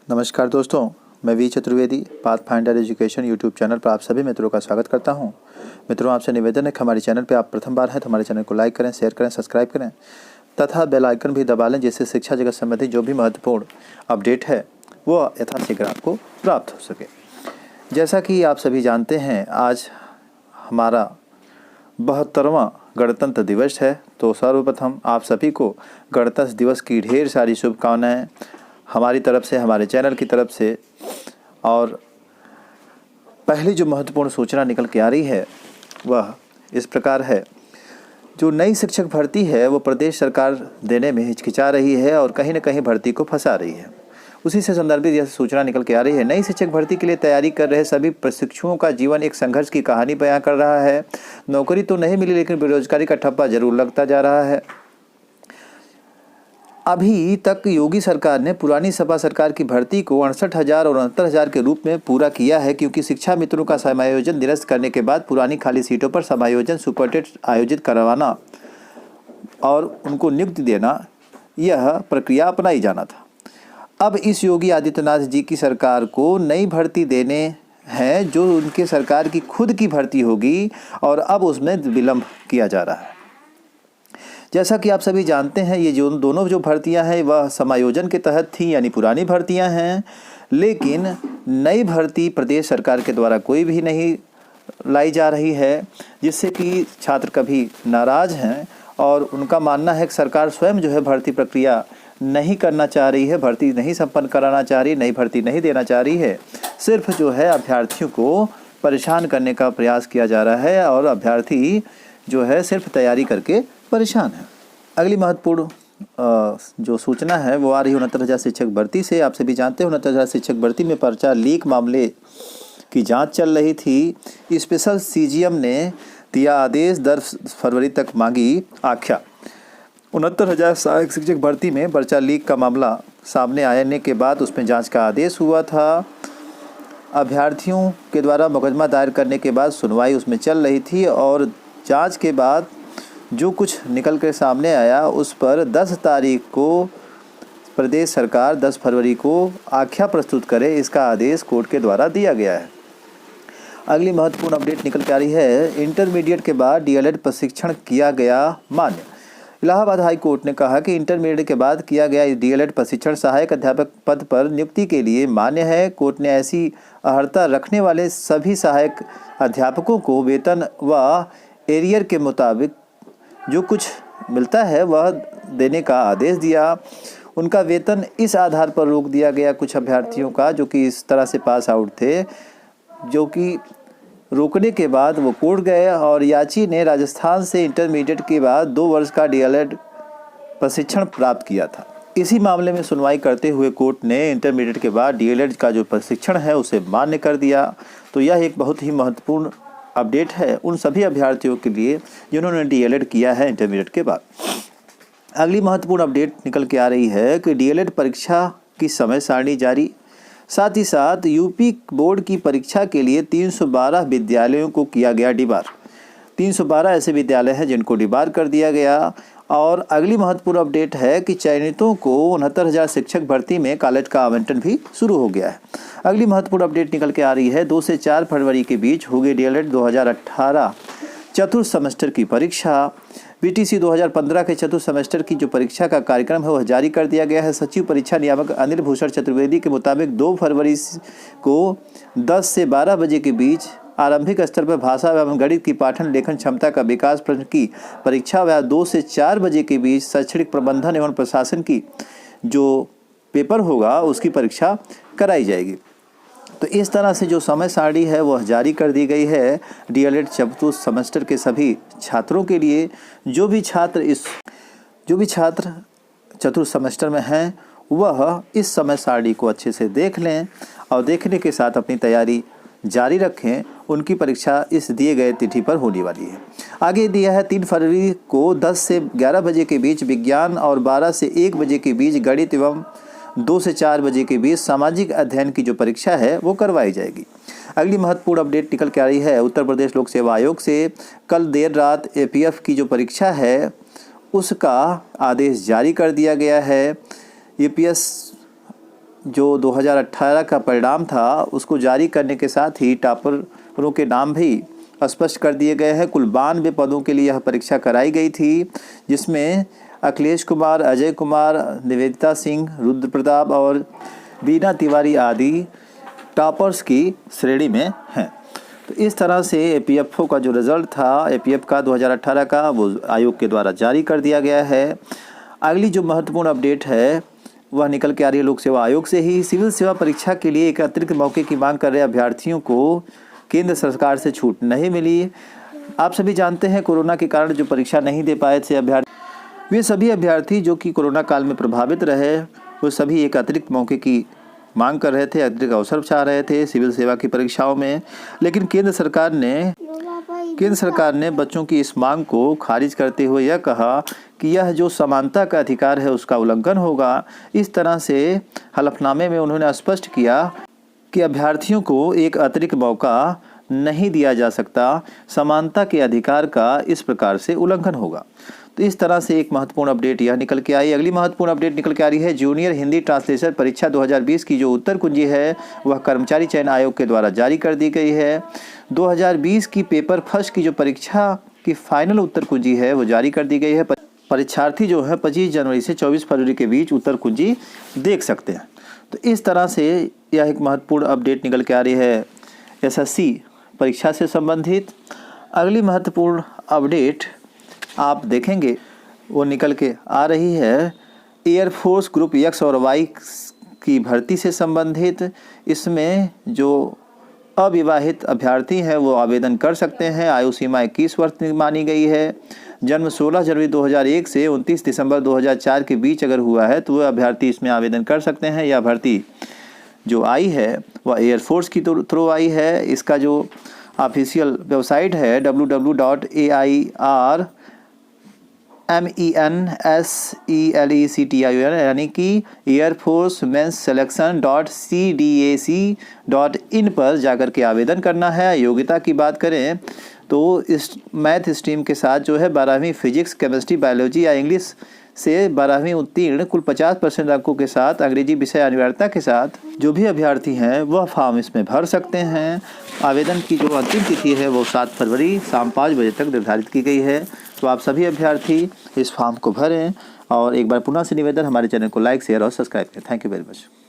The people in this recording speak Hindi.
नमस्कार दोस्तों, मैं V Chaturvedi pathfinder education YouTube channel पर आप सभी मित्रों का स्वागत करता हूं। मित्रों, आपसे निवेदन है कि हमारे चैनल पर आप प्रथम बार हैं तो हमारे चैनल को लाइक करें, शेयर करें, सब्सक्राइब करें तथा बेल आइकन भी दबा लें, जिससे शिक्षा जगत संबंधी जो भी महत्वपूर्ण अपडेट है वो यथाशीघ्र आपको प्राप्त हो सके। जैसा कि आप सभी जानते हैं, आज हमारा 72वां गणतंत्र दिवस है। तो सर्वप्रथम आप सभी को गणतंत्र दिवस की ढेर सारी शुभकामनाएं हमारी तरफ से, हमारे चैनल की तरफ से। और पहली जो महत्वपूर्ण सूचना निकल के आ रही है वह इस प्रकार है। जो नई शिक्षक भर्ती है वो प्रदेश सरकार देने में हिचकिचा रही है और कहीं न कहीं भर्ती को फंसा रही है। उसी से संदर्भित यह सूचना निकल के आ रही है। नई शिक्षक भर्ती के लिए तैयारी कर रहे सभी प्रशिक्षुओं का जीवन एक संघर्ष की कहानी बयां कर रहा है। नौकरी तो नहीं मिली, लेकिन बेरोजगारी का ठप्पा जरूर लगता जा रहा है। अभी तक योगी सरकार ने पुरानी सपा सरकार की भर्ती को 68,000 और 69,000 के रूप में पूरा किया है, क्योंकि शिक्षा मित्रों का समायोजन निरस्त करने के बाद पुरानी खाली सीटों पर समायोजन सुपरटेट आयोजित करवाना और उनको नियुक्ति देना, यह प्रक्रिया अपनाई जाना था। अब इस योगी आदित्यनाथ जी की सरकार को नई भर्ती देने हैं, जो उनके सरकार की खुद की भर्ती होगी, और अब उसमें विलंब किया जा रहा है। जैसा कि आप सभी जानते हैं, ये जो दोनों जो भर्तियां हैं वह समायोजन के तहत थी, यानी पुरानी भर्तियां हैं। लेकिन नई भर्ती प्रदेश सरकार के द्वारा कोई भी नहीं लाई जा रही है, जिससे कि छात्र कभी नाराज़ हैं और उनका मानना है कि सरकार स्वयं जो है भर्ती प्रक्रिया नहीं करना चाह रही है, भर्ती नहीं संपन्न कराना चाह रही, नई भर्ती नहीं देना चाह रही है। सिर्फ जो है अभ्यर्थियों को परेशान करने का प्रयास किया जा रहा है और अभ्यर्थी जो है सिर्फ तैयारी करके परेशान है। अगली महत्वपूर्ण जो सूचना है वो आ रही है 69,000 शिक्षक भर्ती से। आप सभी जानते हैं 69,000 शिक्षक भर्ती में पर्चा लीक मामले की जांच चल रही थी। स्पेशल सीजीएम ने दिया आदेश, 10 फरवरी तक मांगी आख्या। 69,000 सहायक शिक्षक भर्ती में पर्चा लीक का मामला सामने आने के बाद उसमें जाँच का आदेश हुआ था। अभ्यर्थियों के द्वारा मुकदमा दायर करने के बाद सुनवाई उसमें चल रही थी और जांच के बाद जो कुछ निकल कर सामने आया उस पर 10 तारीख को प्रदेश सरकार 10 फरवरी को आख्या प्रस्तुत करे, इसका आदेश कोर्ट के द्वारा दिया गया है। अगली महत्वपूर्ण अपडेट निकल के आ रही है। इंटरमीडिएट के बाद डीएलएड प्रशिक्षण किया गया मान्य। इलाहाबाद हाई कोर्ट ने कहा कि इंटरमीडिएट के बाद किया गया डीएलएड प्रशिक्षण सहायक अध्यापक पद पर नियुक्ति के लिए मान्य है। कोर्ट ने ऐसी अर्हता रखने वाले सभी सहायक अध्यापकों को वेतन व एरियर के मुताबिक जो कुछ मिलता है वह देने का आदेश दिया। उनका वेतन इस आधार पर रोक दिया गया कुछ अभ्यर्थियों का जो कि इस तरह से पास आउट थे, जो कि रोकने के बाद वो कोर्ट गए और याची ने राजस्थान से इंटरमीडिएट के बाद 2 वर्ष का डीएलएड प्रशिक्षण प्राप्त किया था। इसी मामले में सुनवाई करते हुए कोर्ट ने इंटरमीडिएट के बाद डीएलएड का जो प्रशिक्षण है उसे मान्य कर दिया। तो यह एक बहुत ही महत्वपूर्ण अपडेट है उन सभी अभ्यर्थियों के लिए जिन्होंने डीएलएड किया है इंटरमीडिएट के बाद। अगली महत्वपूर्ण अपडेट निकल के आ रही है कि डीएलएड परीक्षा की समय सारणी जारी। साथ ही साथ यूपी बोर्ड की परीक्षा के लिए 312 विद्यालयों को किया गया डिबार। 312 ऐसे विद्यालय हैं जिनको डिबार कर दिया गया। और अगली महत्वपूर्ण अपडेट है कि चयनितों को 69,000 शिक्षक भर्ती में कॉलेज का आवंटन भी शुरू हो गया है। अगली महत्वपूर्ण अपडेट निकल के आ रही है। 2 से 4 फरवरी के बीच होगी डीएलएड 2018 चतुर्थ सेमेस्टर की परीक्षा। बीटीसी 2015 के चतुर्थ सेमेस्टर की जो परीक्षा का कार्यक्रम है वह जारी कर दिया गया है। सचिव परीक्षा नियामक अनिल भूषण चतुर्वेदी के मुताबिक 2 फरवरी को 10 से 12 बजे के बीच आरंभिक स्तर पर भाषा एवं गणित की पाठन लेखन क्षमता का विकास प्रश्न की परीक्षा व 2 से 4 बजे के बीच शैक्षणिक प्रबंधन एवं प्रशासन की जो पेपर होगा उसकी परीक्षा कराई जाएगी। तो इस तरह से जो समय सारणी है वह जारी कर दी गई है डीएलएड चतुर्थ सेमेस्टर के सभी छात्रों के लिए। जो भी छात्र चतुर्थ सेमेस्टर में हैं वह इस समय सारणी को अच्छे से देख लें और देखने के साथ अपनी तैयारी जारी रखें। उनकी परीक्षा इस दिए गए तिथि पर होने वाली है। आगे दिया है 3 फरवरी को 10 से 11 बजे के बीच विज्ञान और 12 से 1 बजे के बीच गणित एवं 2 से 4 बजे के बीच सामाजिक अध्ययन की जो परीक्षा है वो करवाई जाएगी। अगली महत्वपूर्ण अपडेट निकल के आ रही है। उत्तर प्रदेश लोक सेवा आयोग से कल देर रात एपीएफ की जो परीक्षा है उसका आदेश जारी कर दिया गया है। यूपीएस जो 2018 का परिणाम था उसको जारी करने के साथ ही टॉपरों के नाम भी स्पष्ट कर दिए गए हैं। कुल 92 पदों के लिए यह परीक्षा कराई गई थी, जिसमें अखिलेश कुमार, अजय कुमार, निवेदिता सिंह, रुद्र प्रताप और बीना तिवारी आदि टॉपर्स की श्रेणी में हैं। तो इस तरह से APFO का जो रिज़ल्ट था APF का 2018 का, वो आयोग के द्वारा जारी कर दिया गया है। अगली जो महत्वपूर्ण अपडेट है वह निकल के आ रही है लोक सेवा आयोग से ही। सिविल सेवा परीक्षा के लिए एक अतिरिक्त मौके की मांग कर रहे अभ्यर्थियों को केंद्र सरकार से छूट नहीं मिली। आप सभी जानते हैं कोरोना के कारण जो परीक्षा नहीं दे पाए थे अभ्यर्थी, वे सभी अभ्यर्थी जो कि कोरोना काल में प्रभावित रहे, वो सभी एक अतिरिक्त मौके की मांग कर रहे थे, अतिरिक्त अवसर चाह रहे थे सिविल सेवा की परीक्षाओं में। लेकिन केंद्र सरकार ने बच्चों की इस मांग को खारिज करते हुए यह कहा कि यह जो समानता का अधिकार है उसका उल्लंघन होगा। इस तरह से हलफनामे में उन्होंने स्पष्ट किया कि अभ्यर्थियों को एक अतिरिक्त मौका नहीं दिया जा सकता, समानता के अधिकार का इस प्रकार से उल्लंघन होगा। तो इस तरह से एक महत्वपूर्ण अपडेट यह निकल के आई। अगली महत्वपूर्ण अपडेट निकल के आ रही है जूनियर हिंदी ट्रांसलेटर परीक्षा 2020 की जो उत्तर कुंजी है वह कर्मचारी चयन आयोग के द्वारा जारी कर दी गई है। 2020 की पेपर फर्स्ट की जो परीक्षा की फाइनल उत्तर कुंजी है वो जारी कर दी गई है। परीक्षार्थी जो है 25 जनवरी से 24 फरवरी के बीच उत्तर कुंजी देख सकते हैं। तो इस तरह से यह एक महत्वपूर्ण अपडेट निकल के आ रही है SSC परीक्षा से संबंधित। अगली महत्वपूर्ण अपडेट आप देखेंगे वो निकल के आ रही है एयरफोर्स ग्रुप X और Y की भर्ती से संबंधित। इसमें जो अविवाहित अभ्यर्थी हैं वो आवेदन कर सकते हैं। आयु सीमा 21 वर्ष मानी गई है। जन्म 16 जनवरी 2001 से 29 दिसंबर 2004 के बीच अगर हुआ है तो वह अभ्यर्थी इसमें आवेदन कर सकते हैं। यह भर्ती जो आई है वह एयरफोर्स की थ्रू आई है। इसका जो ऑफिशियल वेबसाइट है www.AIRMENSELECTION यानी कि airforcemenselection.cdac.in पर जाकर के आवेदन करना है। योग्यता की बात करें तो इस मैथ स्ट्रीम के साथ जो है 12वीं फिजिक्स, केमिस्ट्री, बायोलॉजी या इंग्लिश से 12वीं उत्तीर्ण कुल 50% अंकों के साथ अंग्रेजी विषय अनिवार्यता के साथ जो भी अभ्यर्थी हैं वह फॉर्म इसमें भर सकते हैं। आवेदन की जो अंतिम तिथि है वो 7 फरवरी शाम 5 बजे तक निर्धारित की गई है। तो आप सभी अभ्यर्थी इस फॉर्म को भरें और एक बार पुनः से निवेदन, हमारे चैनल को लाइक, शेयर और सब्सक्राइब करें। Thank you very much.